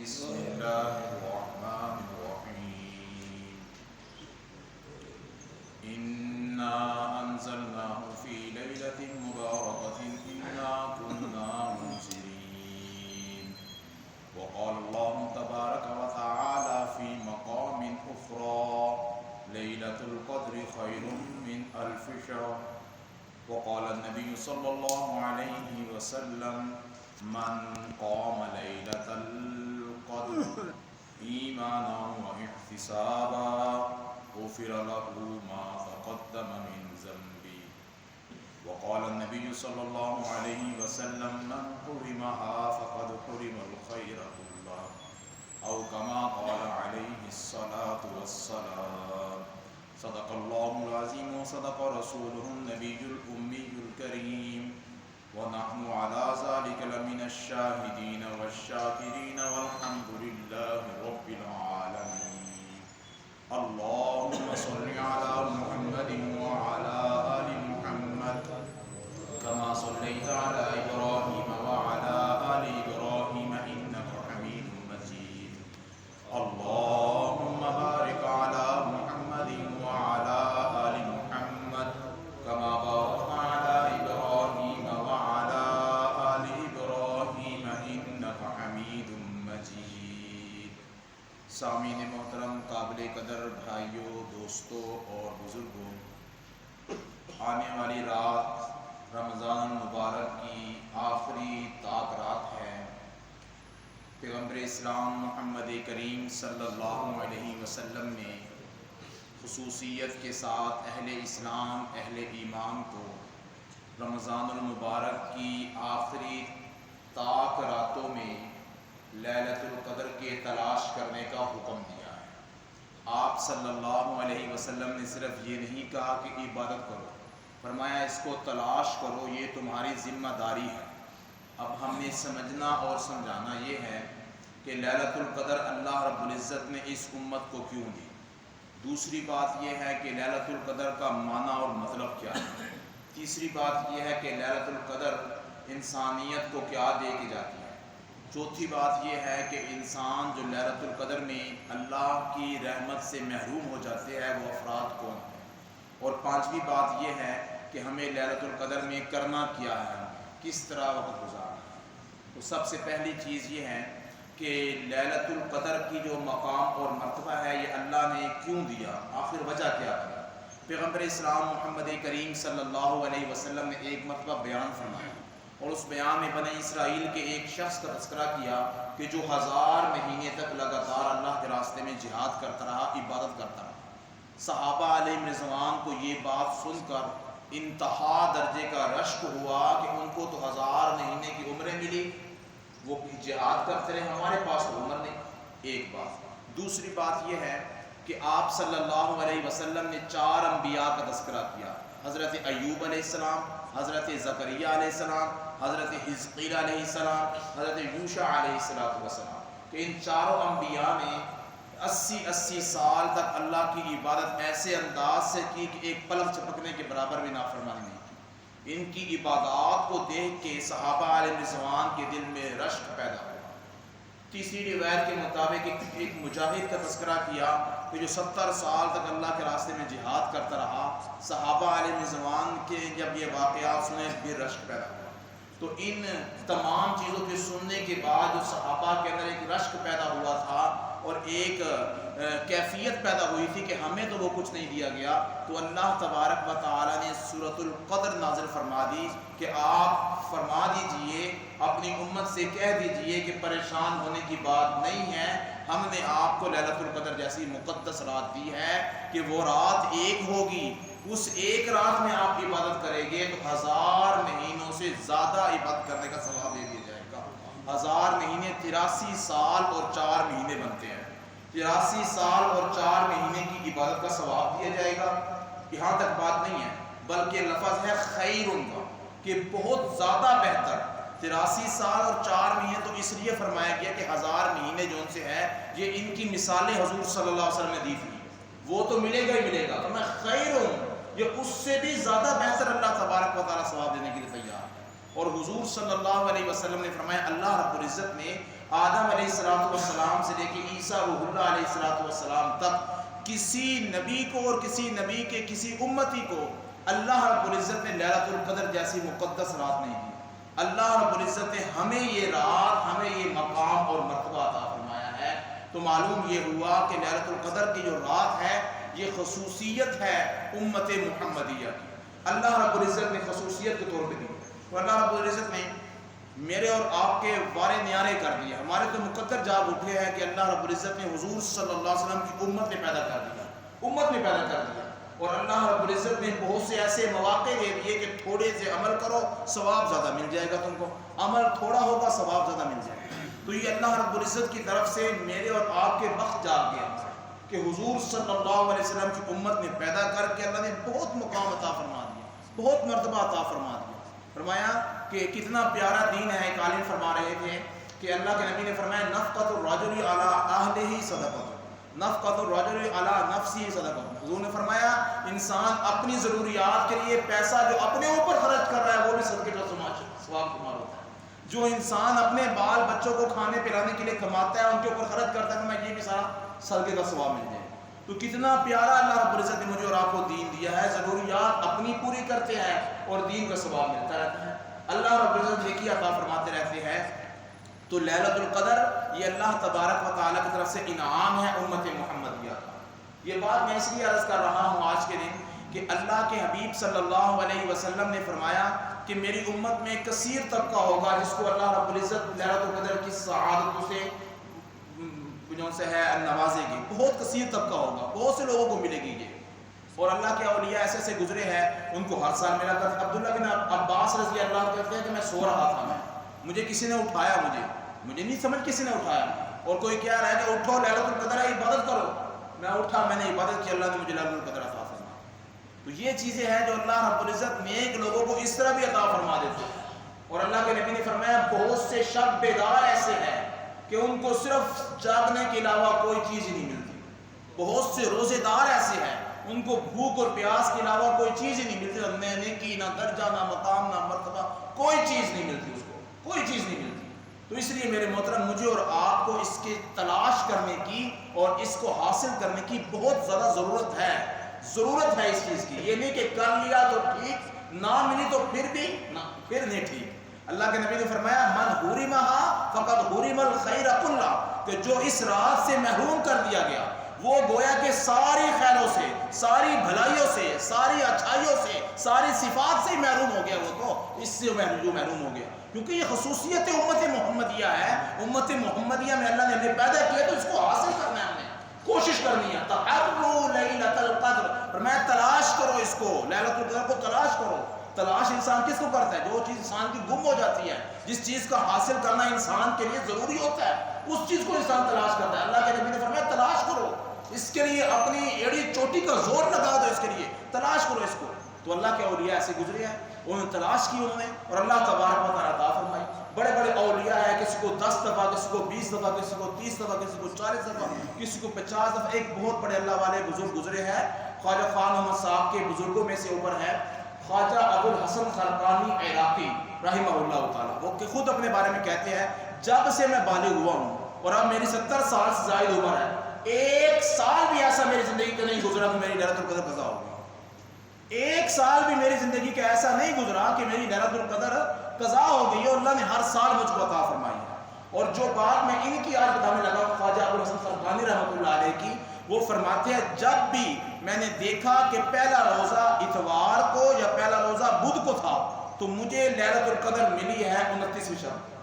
بسم الله الرحمن الرحيم إنا أنزلناه في ليلة مباركة إنا كنا منذرين وقال الله تبارك وتعالى في مقام أخرى ليلة القدر خير من ألف شهر وقال النبي صلى الله عليه وسلم من قام ليلة القدر إيمانا واحتسابا غفر له ما تقدم من ذنبه وقال النبي صلى الله عليه وسلم من حرمها فقد حرم الخير كله أو كما قال عليه الصلاة والسلام صدق الله العظيم وصدق رسوله النبي الأمي الكريم ونحن على ذلك لمن الشاهدين والشاكرين والحمد لله رب العالمين اللهم صل على محمد وعلى آل محمد كما صليت على إبراهيم وعلى آل إبراهيم إنك حميد مجيد اللهم بارك على محمد وعلى آل محمد كما باركت على إبراهيم وعلى آل إبراهيم إنك حميد مجيد سامعین محترم، قابل قدر بھائیوں، دوستوں اور بزرگوں، آنے والی رات رمضان المبارک کی آخری طاق رات ہے۔ پیغمبر اسلام محمد کریم صلی اللہ علیہ وسلم نے خصوصیت کے ساتھ اہل اسلام، اہل ایمان کو رمضان المبارک کی آخری طاق راتوں میں لیلۃ القدر کے تلاش کرنے کا حکم دیا ہے۔ آپ صلی اللہ علیہ وسلم نے صرف یہ نہیں کہا کہ عبادت کرو، فرمایا اس کو تلاش کرو، یہ تمہاری ذمہ داری ہے۔ اب ہم نے سمجھنا اور سمجھانا یہ ہے کہ لیلۃ القدر اللہ رب العزت نے اس امت کو کیوں دی۔ دوسری بات یہ ہے کہ لیلۃ القدر کا معنی اور مطلب کیا ہے۔ تیسری بات یہ ہے کہ لیلۃ القدر انسانیت کو کیا دے کے جاتی ہے۔ چوتھی بات یہ ہے کہ انسان جو لیلۃ القدر میں اللہ کی رحمت سے محروم ہو جاتے ہیں وہ افراد کون ہیں۔ اور پانچویں بات یہ ہے کہ ہمیں لیلۃ القدر میں کرنا کیا ہے، کس طرح وقت گزارنا ہے۔ تو سب سے پہلی چیز یہ ہے کہ لیلۃ القدر کی جو مقام اور مرتبہ ہے یہ اللہ نے کیوں دیا، آخر وجہ کیا ہے۔ پیغمبر اسلام محمد کریم صلی اللہ علیہ وسلم نے ایک مرتبہ بیان فرمایا اور اس بیان میں بنی اسرائیل کے ایک شخص کا تذکرہ کیا کہ جو 1000 مہینے تک لگاتار اللہ کے راستے میں جہاد کرتا رہا، عبادت کرتا رہا۔ صحابہ علیہ رضوان کو یہ بات سن کر انتہا درجے کا رشک ہوا کہ ان کو تو 1000 مہینے کی عمریں ملی، وہ جہاد کرتے رہے، ہمارے پاس تو عمر نہیں۔ ایک بات۔ دوسری بات یہ ہے کہ آپ صلی اللہ علیہ وسلم نے 4 انبیاء کا تذکرہ کیا، حضرت ایوب علیہ السلام، حضرت زکریا علیہ السلام، حضرت حزقیل علیہ السلام، حضرت یوشع علیہ السلام، کہ ان چاروں انبیاء نے 80 سال تک اللہ کی عبادت ایسے انداز سے کی کہ ایک پلک جھپکنے کے برابر بھی نافرمانی نہیں کی۔ ان کی عبادات کو دیکھ کے صحابہ علیہ رضوان کے دل میں رشک پیدا ہوا۔ تیسری روایت کے مطابق ایک مجاہد کا تذکرہ کیا کہ جو 70 سال تک اللہ کے راستے میں جہاد کرتا رہا۔ صحابہ علیہ رضوان کے جب یہ واقعات سنے پھر رشک پیدا ہوا۔ تو ان تمام چیزوں کے سننے کے بعد جو صحابہ کے اندر ایک رشک پیدا ہوا تھا اور ایک کیفیت پیدا ہوئی تھی کہ ہمیں تو وہ کچھ نہیں دیا گیا، تو اللہ تبارک و تعالی نے سورۃ القدر نازل فرما دی کہ آپ فرما دیجئے، اپنی امت سے کہہ دیجئے کہ پریشان ہونے کی بات نہیں ہے، ہم نے آپ کو لیلۃ القدر جیسی مقدس رات دی ہے کہ وہ رات ایک ہوگی، اس ایک رات میں آپ عبادت کریں گے تو 1000 مہینوں سے زیادہ عبادت کرنے کا ثواب دے دیا جائے گا۔ 1000 مہینے 83 سال اور 4 مہینے بنتے ہیں۔ 83 سال اور 4 مہینے کی عبادت کا ثواب دیا جائے گا۔ یہاں تک بات نہیں ہے، بلکہ لفظ ہے خیرن کا، کہ بہت زیادہ بہتر۔ 83 سال اور 4 مہینے تو اس لیے فرمایا گیا کہ 1000 مہینے جو ان سے ہے یہ ان کی مثالیں حضور صلی اللہ علیہ وسلم نے دی تھی، وہ تو ملے گا ہی ملے گا، تو میں خیر ہوں، یہ اس سے بھی زیادہ بہتر اللہ تبارک و تعالیٰ ثواب دینے کے لیے تیار ہے۔ اور حضور صلی اللہ علیہ وسلم نے فرمایا اللہ رب العزت نے آدم علیہ السلام سے لے کے عیسیٰ روح اللہ علیہ السلام تک کسی نبی کو اور کسی نبی کے کسی امتی کو اللہ رب العزت نے لیلۃ القدر جیسی مقدس رات نہیں دی. اللہ رب العزت نے ہمیں یہ رات، ہمیں یہ مقام اور مرتبہ عطا فرمایا ہے. تو معلوم یہ ہوا کہ لیلۃ القدر کی جو رات ہے یہ خصوصیت ہے امت محمدیہ کی. اللہ رب العزت نے خصوصیت کے طور پہ دی. تو اللہ رب العزت نے میرے اور آپ کے وارے نیارے کر دیے. ہمارے تو مقدر جاب اٹھے ہیں کہ اللہ رب العزت نے حضور صلی اللہ علیہ وسلم کی امت میں پیدا کر دیا، امت میں پیدا کر دیا. اور اللہ رب العزت نے بہت سے ایسے مواقع دے دیے کہ تھوڑے سے عمل کرو ثواب زیادہ مل جائے گا، تم کو عمل تھوڑا ہوگا ثواب زیادہ مل جائے گا. تو یہ اللہ رب العزت کی طرف سے میرے اور آپ کے وقت جاگ گیا کہ حضور صلی اللہ علیہ وسلم کی امت میں پیدا کر کے اللہ نے بہت مقام عطا فرما دیا، بہت مرتبہ عطا فرما دیا. فرمایا کہ کتنا پیارا دین ہے. ایک عالم فرما رہے تھے کہ اللہ کے نبی نے فرمایا نفقۃ الرجل علی اہلہ صدقۃ، نفقۃ الرجل علی نفسہ صدقۃ. حضور نے فرمایا انسان اپنی ضروریات کے لیے پیسہ جو اپنے اوپر خرچ کر رہا ہے وہ بھی صدقے کا ثواب شمار ہوتا ہے. جو انسان اپنے بال بچوں کو کھانے پلانے کے لیے کماتا ہے، ان کے اوپر خرچ کرتا ہے، میں یہ بھی سارا صدقے کا ثواب مل جائے. تو کتنا پیارا اللہ رب العزت نے مجھے اور آپ کو دین دیا ہے. ضروریات اپنی پوری کرتے ہیں اور دین کا ثواب ملتا رہتا ہے. اللہ رب العزت نیکی عطا فرماتے رہتے ہیں. تو لیلۃ القدر یہ اللہ تبارک و تعالیٰ کی طرف سے انعام ہے امت محمدیہ کا. یہ بات میں اس لیے عرض کر رہا ہوں آج کے دن کہ اللہ کے حبیب صلی اللہ علیہ وسلم نے فرمایا کہ میری امت میں کثیر طبقہ ہوگا جس کو اللہ رب العزت لیلۃ القدر کی سعادتوں سے جو سے ہے نوازے گی. بہت کثیر طبقہ ہوگا، بہت سے لوگوں کو ملے گی یہ. اور اللہ کے اولیاء ایسے ایسے گزرے ہیں ان کو ہر سال ملا کرتے. عبداللہ بن عباس رضی اللہ کہتے ہیں کہ میں سو رہا تھا، مجھے کسی نے اٹھایا، مجھے نہیں سمجھ کسی نے اٹھایا، اور کوئی کہہ رہا ہے کہ اٹھو لیلۃ القدر ہے عبادت کرو. میں اٹھا، میں نے عبادت کی، اللہ نے مجھے لیلۃ القدر عطا فرمایا. تو یہ چیزیں ہیں جو اللہ رب العزت نیک لوگوں کو اس طرح بھی عطا فرما دیتے ہیں. اور اللہ کے نبی نے فرمایا بہت سے شب بیدار ایسے ہیں کہ ان کو صرف جاگنے کے علاوہ کوئی چیز ہی نہیں ملتی. بہت سے روزے دار ایسے ہیں ان کو بھوک اور پیاس کے علاوہ کوئی چیز ہی نہیں ملتی. نہ نیکی، نہ درجہ، نہ مقام، نہ مرتبہ، کوئی چیز نہیں ملتی اس کو، کوئی چیز نہیں ملتی. تو اس لیے میرے محترم مجھے اور آپ کو اس کے تلاش کرنے کی اور اس کو حاصل کرنے کی بہت زیادہ ضرورت ہے. ضرورت ہے اس چیز کی. یہ نہیں کہ کر لیا تو ٹھیک، نہ ملی تو پھر بھی نہ، پھر نہیں ٹھیک. اللہ کے نبی نے فرمایا من حرمها فقد حرم الخیر کلہ، کہ جو اس رات سے محروم کر دیا گیا وہ گویا کہ ساری خیروں سے، ساری بھلائیوں سے، ساری اچھائیوں سے، ساری صفات سے محروم ہو گیا. وہ تو اس سے جو محروم ہو گیا، کیونکہ یہ خصوصیت امت محمدیہ ہے. امت محمدیہ میں اللہ نے ہمیں پیدا کیا تو اس کو حاصل کرنا ہے، ہم نے کوشش کرنی ہے. تحروا لیلۃ القدر، اور میں تلاش کرو اس کو، لیلۃ القدر کو تلاش کرو. تلاش انسان کس کو کرتا ہے؟ جو چیز انسان کی گم ہو جاتی ہے، جس چیز کا حاصل کرنا انسان کے لیے ضروری ہوتا ہے، اس چیز کو انسان تلاش کرتا ہے. اللہ کے نبی نے فرمایا تلاش کرو اس کے لیے، اپنی ایڑی چوٹی کا زور لگا دو اس کے لیے، تلاش کرو اس کو. تو اللہ کے اولیاء ایسے گزرے ہیں، انہوں نے تلاش کی انہوں نے، اور اللہ تبارک و تعالیٰ عطا فرمائی. بڑے بڑے اولیاء ہیں، کسی کو 10 دفعہ، کسی کو 20 دفعہ، کسی کو 30 دفعہ، کسی کو 40 دفعہ، کسی کو 50 دفعہ. ایک بہت بڑے اللہ والے بزرگ گزرے ہیں، خواجہ خان محمد صاحب کے بزرگوں میں سے اوپر ہے خواجہ ابو الحسن خرقانی عراقی رحمہ اللہ تعالیٰ. وہ خود اپنے بارے میں کہتے ہیں جب سے میں بالغ ہوا ہوں اور اب میری 70 سال سے زائد عمر ہے، ایک سال بھی ایسا میری زندگی کا نہیں گزرا کہ میری لیلۃ القدر قضا ہو گئی. ایک سال بھی میری زندگی کا ایسا نہیں گزرا کہ میری لیلۃ القدر قضا ہو گئی، اور اللہ نے ہر سال مجھ کو عطا فرمائی ہے. اور جو بات میں ان کی آج بتانے لگا خواجہ ابو الحسن خرقانی رحمۃ اللہ علیہ کی، وہ فرماتے ہیں جب بھی میں نے دیکھا کہ پہلا روزہ اتوار کو یا پہلا روزہ بدھ کو تھا تو مجھے لیلۃ القدر ملی ہے 29ویں شب.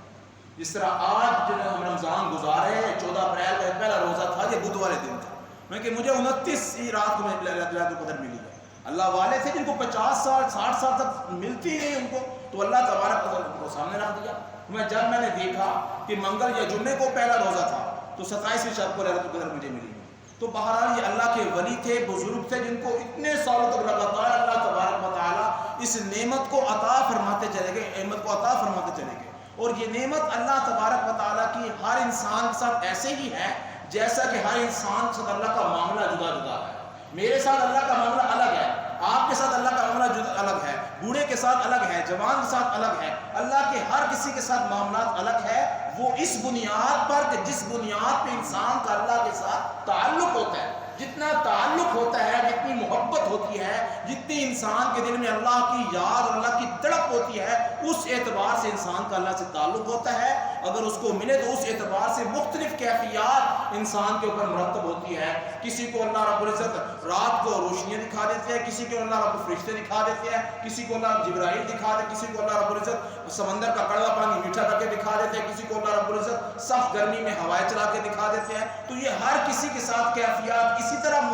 جس طرح آج جو ہم رمضان گزارے ہیں 14 اپریل کا پہلا روزہ تھا، یہ بدھ والے دن تھا، میں کہ مجھے 29 رات کو لیلۃ القدر ملی ہے. اللہ والے تھے جن کو 50 سال 60 سال تک ملتی نہیں ان کو، تو اللہ تبارک و تعالیٰ کو سامنے رکھ دیا. جب میں نے دیکھا کہ منگل یا جمعے کو پہلا روزہ تھا تو 27ویں شب کو لیلۃ القدر مجھے ملی. تو بہرحال یہ اللہ کے ولی تھے، بزرگ تھے، جن کو اتنے سالوں تک لگاتار اللہ تبارک و تعالیٰ اس نعمت کو عطا فرماتے چلے گئے، نعمت کو عطا فرماتے چلے گئے. اور یہ نعمت اللہ تبارک و تعالیٰ کی ہر انسان کے ساتھ ایسے ہی ہے جیسا کہ ہر انسان کے ساتھ اللہ کا معاملہ جدا جدا ہے. میرے ساتھ اللہ کا معاملہ الگ ہے، آپ کے ساتھ اللہ کا معاملہ الگ ہے. بوڑھے کے ساتھ الگ ہے، جوان کے ساتھ الگ ہے، اللہ کے ہر کسی کے ساتھ معاملات الگ ہے، وہ اس بنیاد پر کہ جس بنیاد پہ انسان کا اللہ کے ساتھ تعلق ہوتا ہے، جتنا تعلق ہوتا ہے، جتنی محبت ہوتی ہے، جتنی انسان کے دل میں اللہ کی یاد اور اللہ کی تڑپ ہوتی ہے، اس اعتبار سے انسان کا اللہ سے تعلق ہوتا ہے۔ اگر اس کو ملے تو اس اعتبار سے مختلف کیفیات انسان کے اوپر مرتب ہوتی ہے۔ کسی کو اللہ رب العزت رات کو روشنیاں دکھا دیتے ہیں، کسی کو اللہ رب فرشتے دکھا دیتے ہیں، کسی کو اللہ جبرائیل دکھا دیتے، کسی کو اللہ رب العزت سمندر کا کڑوا پانی میٹھا کر کے دکھا دیتے ہیں، کسی کو اللہ رب العزت سخت گرمی میں ہوائیں چلا کے دکھا دیتے ہیں۔ تو یہ ہر کسی کے ساتھ کیفیات اسی طرح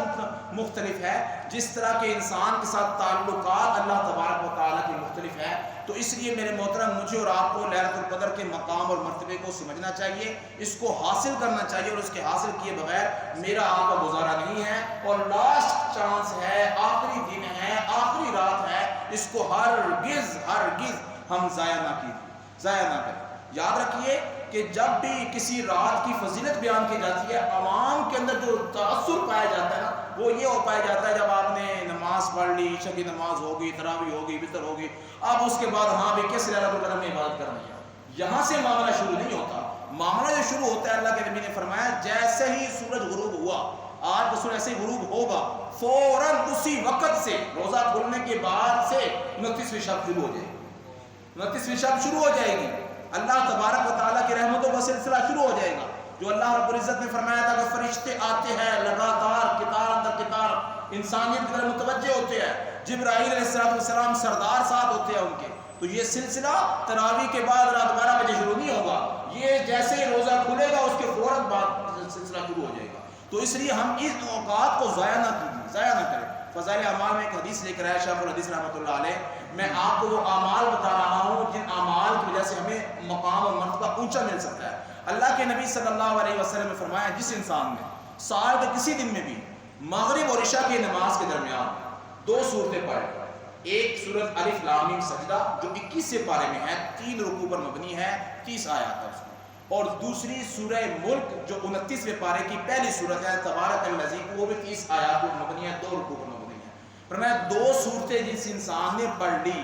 مختلف ہے جس طرح کے انسان کے ساتھ تعلقات اللہ تبارک و تعالیٰ کی مختلف ہے۔ تو اس لیے میرے محترم مجھے اور آپ کو لیلۃ القدر کے مقام اور مرتبے کو سمجھنا چاہیے، اس کو حاصل کرنا چاہیے، اور اس کے حاصل کیے بغیر میرا آپ کا گزارا نہیں ہے، اور لاسٹ چانس ہے، آخری دن ہے، آخری رات ہے، اس کو ہرگز ہم ضائع نہ کریں۔ یاد رکھیے کہ جب بھی کسی رات کی فضیلت بیان کی جاتی ہے، عوام کے اندر جو تاثر پایا جاتا ہے نا، وہ یہ ہو پایا جاتا ہے جب آپ نے نماز پڑھ لی، عشاء کی نماز ہوگی، تراویح ہوگی، وتر ہوگی، اب اس کے بعد ہاں بھی کس لیلۃ القدر میں عبادت کرنی ہے، یہاں سے معاملہ شروع نہیں ہوتا۔ معاملہ جو شروع ہوتا ہے، اللہ کے نبی نے فرمایا جیسے ہی سورج غروب ہوا، آج کا سورج ایسے ہی غروب ہوگا، فوراً اسی وقت سے روزہ کھلنے کے بعد سے 29ویں شب شروع ہو جائے گی، 29ویں شب شروع ہو جائے گی، اللہ تبارک و تعالیٰ کی رحمتوں کا سلسلہ شروع ہو جائے گا۔ جو اللہ رب العزت نے فرمایا تھا کہ فرشتے آتے ہیں لگاتار، کتار اندر کتار، انسانیت کی طرف متوجہ ہوتے ہیں، جبرائیل علیہ السلام سردار ساتھ ہوتے ہیں ان کے۔ تو یہ سلسلہ تراویح کے بعد رات 12 بجے شروع نہیں ہوگا، یہ جیسے ہی روزہ کھلے گا اس کے فوراً بعد سلسلہ شروع ہو جائے گا۔ تو اس لیے ہم اس اوقات کو ضائع نہ کریں۔ فضائل اعمال میں ایک حدیث لے کر آیا شیخ الحدیث رحمۃ اللہ علیہ، میں آپ کو وہ اعمال بتا رہا ہوں جن اعمال کی وجہ سے ہمیں مقام اور مرتبہ اونچا مل سکتا ہے۔ اللہ کے نبی صلی اللہ علیہ وسلم نے فرمایا جس انسان نے سال کے کسی دن میں بھی مغرب اور عشاء کی نماز کے درمیان 2 سورتیں پڑھ، ایک سورت الف لام میم سجدہ جو 21 پارے میں ہے، 3 رکوع پر مبنی ہے، 30 آیات ہے اس کی، اور دوسری سورہ ملک جو 29ویں پارے کی پہلی سورت ہے تبارک الذی، وہ بھی 30 آیات پر مبنی ہے، 2 رکوع پر مبنی ہے۔ فرمایا 2 سورتیں جس انسان نے پڑھ لی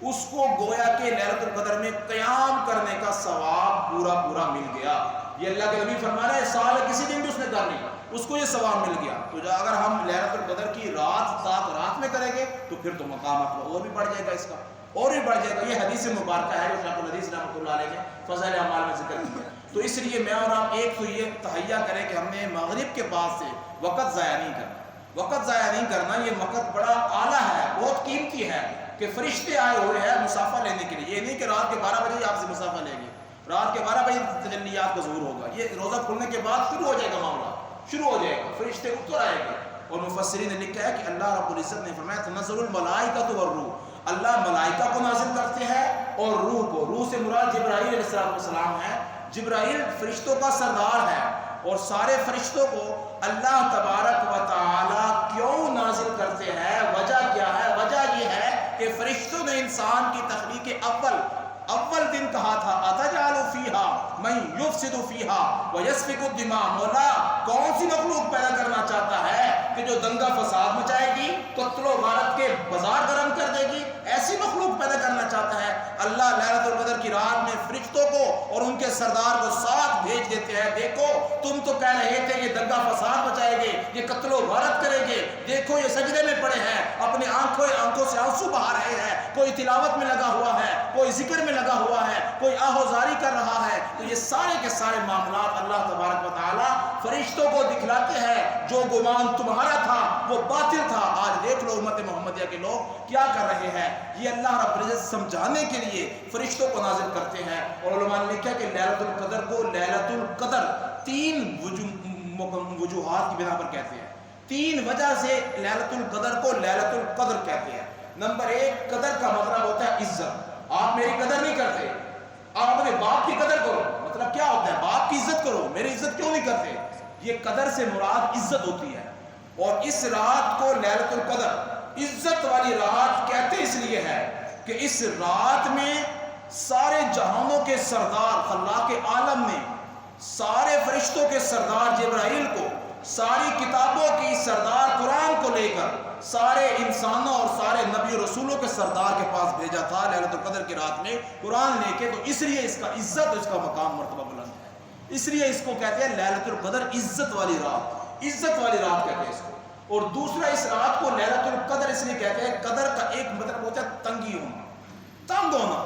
اس کو گویا کہ لیلۃ القدر میں قیام کرنے کا ثواب پورا مل گیا۔ یہ اللہ کے نبی فرما رہے ہیں سال کسی دن بھی اس نے کر لی، اس کو یہ ثواب مل گیا۔ تو اگر ہم لیلۃ القدر کی رات میں کریں گے تو پھر تو مقامات اور بھی بڑھ جائے گا، اس کا اور بھی بڑھ جائے گا۔ یہ حدیث مبارکہ ہے جو شیخ الحدیث رحمۃ اللہ علیہ نے فضائل اعمال میں ذکر کیا ہے۔ تو اس لیے میں اور آپ ایک تو یہ تہیہ کریں کہ ہم نے مغرب کے بعد سے وقت ضائع نہیں کرنا، یہ وقت بڑا اعلیٰ ہے، بہت قیمتی ہے کہ فرشتے آئے ہوئے ہیں مسافہ لینے کے لیے۔ یہ نہیں کہ رات کے 12 بجے آپ سے مسافہ لیں گے، رات کے 12 بجے تجلیات کا ظہور ہوگا، یہ روزہ کھلنے کے بعد شروع ہو جائے گا، معاملہ شروع ہو جائے گا، فرشتے اتر آئے گا۔ اور مفسرین نے لکھا ہے کہ اللہ رب العزت نے فرمایا تنزل الملائکۃ والروح، اللہ ملائکہ کو نازل کرتے ہیں اور روح سے مراد جبرائیل علیہ السلام ہے۔ جبرائیل فرشتوں کا سردار ہے، اور سارے فرشتوں کو اللہ تبارک و تعالی کیوں نازل کرتے ہیں، وجہ کیا ہے؟ وجہ یہ ہے کہ فرشتوں نے انسان کی تخلیق اول دن کہا تھا اتجعل فیہا من یفسد فیہا ویسفک الدماء، مولا کون سی مخلوق پیدا کرنا چاہتا ہے کہ جو دنگا فساد مچائے گی، قتل و غارت کے بازار گرم کر دے گی، ایسی مخلوق پیدا کرنا چاہتا ہے۔ اللہ لیلۃ القدر کی رات میں فرشتوں کو اور ان کے سردار کو ساتھ بھیج دیتے ہیں، دیکھو تم تو کہہ رہے تھے یہ دنگا فساد مچائے گے، یہ قتل و غارت کریں گے، دیکھو یہ سجدے میں پڑے ہیں، اپنے آنکھوں سے آنسو بہا رہے ہیں، کوئی تلاوت میں لگا ہوا ہے، کوئی ذکر میں لگا ہوا ہے، کوئی آہوزاری کر رہا ہے۔ تو یہ سارے کے سارے معاملات اللہ تبارک و تعالی فرشتوں کو دکھلاتے ہیں، جو گمان تمہارا تھا وہ باطل تھا، آج دیکھ لو امت محمدیہ کے لوگ کیا کر رہے ہیں۔ یہ اللہ رب العزت سمجھانے کے لیے فرشتوں کو نازل کرتے ہیں۔ اور علماء نے لکھا کہ لیلۃ القدر کو لیلۃ القدر 3 وجوہات کی بنا پر کہتے ہیں، 3 وجہ سے لیلۃ القدر کو لیلۃ القدر کہتے ہیں۔ نمبر 1، قدر کا مطلب ہوتا ہے عزت، آپ میری قدر نہیں کرتے، آپ اپنے باپ کی قدر کرو، مطلب کیا ہوتا ہے باپ کی عزت کرو، میری عزت کیوں نہیں کرتے؟ یہ قدر سے مراد عزت ہوتی ہے۔ اور اس رات کو لیلۃ القدر عزت والی رات کہتے اس لیے ہے کہ اس رات میں سارے جہانوں کے سردار خلاق عالم نے سارے فرشتوں کے سردار جبرائیل کو ساری کتابوں کی سردار قرآن کو لے کر سارے انسانوں اور سارے نبی رسولوں کے سردار کے پاس بھیجا تھا لیلۃ القدر کی رات میں قرآن لے کے. تو اس لیے اس کا عزت، اس کا مقام مرتبہ بلند ہے. اس لیے اس کو کہتے ہیں لیلۃ القدر، عزت والی رات، عزت والی رات کہتے ہیں اس کو. اور دوسرا اس رات کو لیلۃ القدر اس لیے کہتے ہیں، قدر کا ایک مطلب ہوتا ہے تنگی ہونا، تنگ ہونا.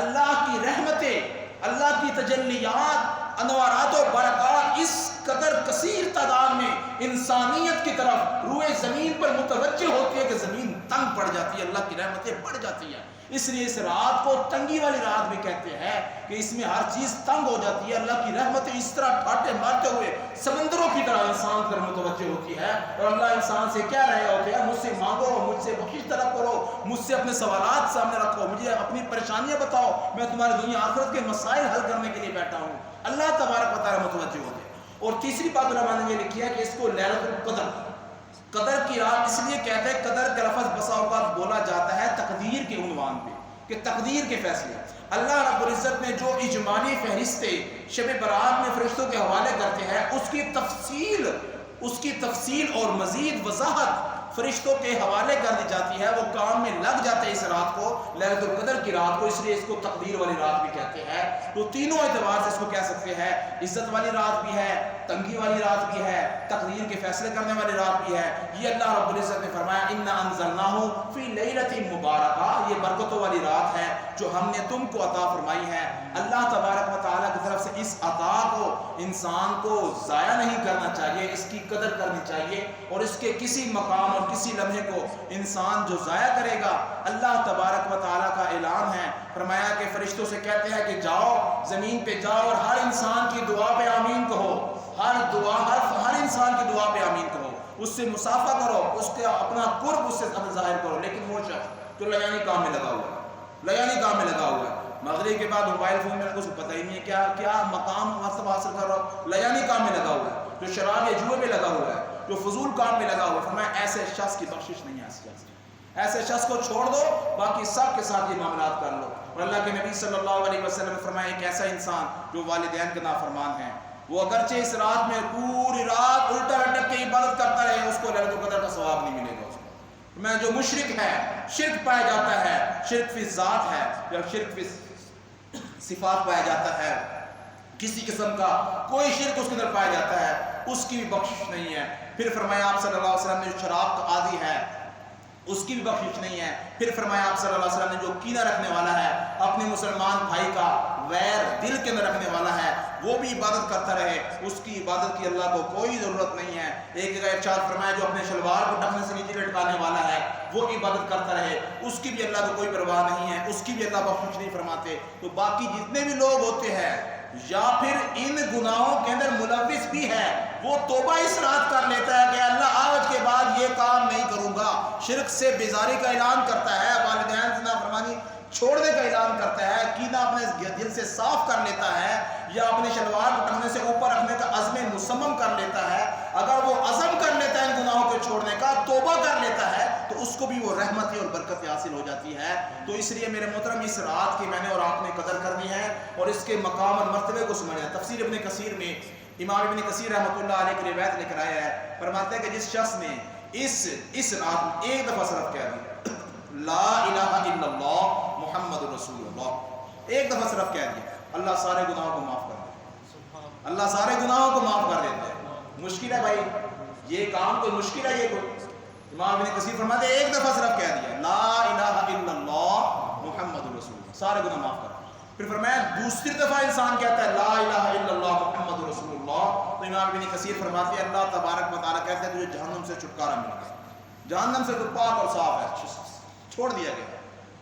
اللہ کی رحمتیں، اللہ کی تجلیات، انوارات و برکات اس قدر کثیر تعداد میں انسانیت کی طرف روئے زمین پر متوجہ ہوتی ہے کہ زمین تنگ پڑ جاتی ہے، اللہ کی رحمتیں بڑھ جاتی ہیں. اس لیے اس رات کو تنگی والی رات بھی کہتے ہیں کہ اس میں ہر چیز تنگ ہو جاتی ہے. اللہ کی رحمتیں اس طرح ٹھاٹے مارتے ہوئے سمندروں کی طرح انسان پر متوجہ ہوتی ہے، اور اللہ انسان سے کہہ رہے ہوتے ہیں مجھ سے مانگو، مجھ سے بخشش طلب کرو، مجھ سے اپنے سوالات سامنے رکھو، مجھے اپنی پریشانیاں بتاؤ، میں تمہاری دنیا آخرت کے مسائل حل کرنے کے لیے بیٹھا ہوں. اللہ تبارک و تعالیٰ متوجہ ہوتے ہیں. اور تیسری بات علماء نے یہ لکھی ہے کہ اس کو لیلۃ القدر، قدر کی رات اس لیے کہتے ہیں، قدر کا لفظ بسا اوقات بولا جاتا ہے تقدیر کے عنوان پہ، کہ تقدیر کے فیصلے. اللہ رب العزت نے جو اجمالی فہرستیں شب برات میں فرشتوں کے حوالے کرتے ہیں، اس کی تفصیل اور مزید وضاحت فرشتوں کے حوالے کر دی جاتی ہے. وہ کام میں لگ جاتے ہیں اس رات کو، لیلۃ القدر کی رات کو، اس لیے اس کو تقدیر والی رات بھی کہتے ہیں. تو تینوں اعتبار سے اس کو کہہ سکتے ہیں، عزت والی رات بھی ہے، تنگی والی رات بھی ہے، تقدیر کے فیصلے کرنے والی رات بھی ہے. یہ اللہ رب العزت نے فرمایا انا انزلناہ فی لیلۃ مبارکہ، یہ برکتوں والی رات ہے جو ہم نے تم کو عطا فرمائی ہے. اللہ تبارک و تعالیٰ کی طرف سے اس عطا کو انسان کو ضائع نہیں کرنا چاہیے، اس کی قدر کرنی چاہیے. اور اس کے کسی مقام اور کسی لمحے کو انسان جو ضائع کرے گا، اللہ تبارک و تعالیٰ کا اعلان ہے، فرمایا کہ فرشتوں سے کہتے ہیں کہ جاؤ زمین پہ جاؤ اور ہر انسان کی دعا پہ آمین کہو، ہر انسان کی دعا پہ آمین کہو، اس سے مصافحہ کرو، اس کے اپنا قرب اس سے ظاہر کرو. لیکن وہ شخص جو لیانی کام میں لگا ہوا ہے، لیانی کام میں لگا ہوا ہے، مغرب کے بعد موبائل فون میں کچھ پتہ ہی نہیں ہے کیا مقام حاصل کر رہا ہو، لیانی کام میں لگا ہوا ہے، جو شراب یا جوئے میں لگا ہوا ہے، جو فضول کام میں لگا ہوا ہے، فرمایا ایسے شخص کی بخشش نہیں ہے. ایسے شخص کو چھوڑ دو، باقی سب کے ساتھ یہ معاملات کر لو. اور اللہ کے نبی صلی اللہ علیہ وسلم نے فرمایا ایک ایسا انسان جو والدین کے نافرمان ہے، وہ اگرچہ اس رات میں پوری رات الٹا لٹک کے عبادت کرتا رہے، اس کو لیلۃ القدر کا ثواب نہیں ملے گا. اس کو میں جو مشرک ہے، شرک پایا جاتا ہے، شرک فی ذات ہے یا شرک فی صفات پایا جاتا ہے، کسی قسم کا کوئی شرک اس کے اندر پایا جاتا ہے، اس کی بھی بخشش نہیں ہے. پھر فرمایا آپ صلی اللہ علیہ وسلم نے جو شراب کا عادی ہے اس کی بھی بخشش نہیں ہے. پھر فرمایا آپ صلی اللہ علیہ وسلم نے جو کینہ رکھنے والا ہے، اپنے مسلمان بھائی کا ویر دل کے اندر رکھنے والا ہے، وہ بھی عبادت کرتا رہے، اس کی عبادت کی اللہ کو کوئی ضرورت نہیں ہے. ایک جگہ ارشاد فرمایا جو اپنے شلوار کو ٹخنے سے نیچے لٹکانے والا ہے، وہ عبادت کرتا رہے، اس کی بھی اللہ کو کوئی پرواہ نہیں ہے، اس کی بھی اللہ بخشش نہیں فرماتے. تو باقی جتنے بھی لوگ ہوتے ہیں یا پھر ان گناہوں کے اندر ملوث بھی ہے، وہ توبہ اس رات کر لیتا ہے کہ اللہ آج کے بعد یہ کام نہیں کروں گا، شرک سے بیزاری کا اعلان کرتا ہے، والدین سے نافرمانی چھوڑنے کا اعلان کرتا ہے، کینہ اپنے دل سے صاف کر لیتا ہے، یا اپنے شلوار اٹھانے سے اوپر رکھنے کا عزم مصمم کر لیتا ہے. اگر وہ عزم کر لیتا ہے ان گناہوں کو چھوڑنے کا، توبہ کر لیتا ہے، تو اس کو بھی وہ رحمتیں اور برکتیں حاصل ہو جاتی ہے. تو اس لیے میرے محترم اس رات کی میں نے اور آپ نے قدر کرنی ہے اور اس کے مقام اور مرتبے کو سمجھنا ہے. تفسیر ابن کثیر میں امام ابن کثیر رحمۃ اللہ علیہ کی روایت لے کر آیا ہے، فرماتے ہیں کہ جس شخص نے اس رات میں ایک دفعہ صرف کہہ دیا لا الہ الا اللہ محمد رسول اللہ، ایک دفعہ صرف کہہ دیا، اللہ سارے گناہوں کو معاف کر دیتا ہے، اللہ سارے گناہوں کو معاف کر دیتا ہے. مشکل ہے بھائی، یہ کام کوئی مشکل ہے؟ یہ کوئی امام ابن کثیر فرماتے ہیں ایک دفعہ صرف کہہ دیا لا الہ الا اللہ محمد رسول اللہ، سارے گناہ معاف کر. پھر فرمایا دوسری دفعہ انسان کہتا ہے لا الہ الا اللہ محمد رسول اللہ، تو امام ابن کثیر فرماتے ہیں اللہ تبارک و تعالیٰ کہتے ہیں تجھے جہنم سے چھٹکارا مل گیا، جہنم سے تو پاک اور صاف ہے، چھوڑ دیا گیا.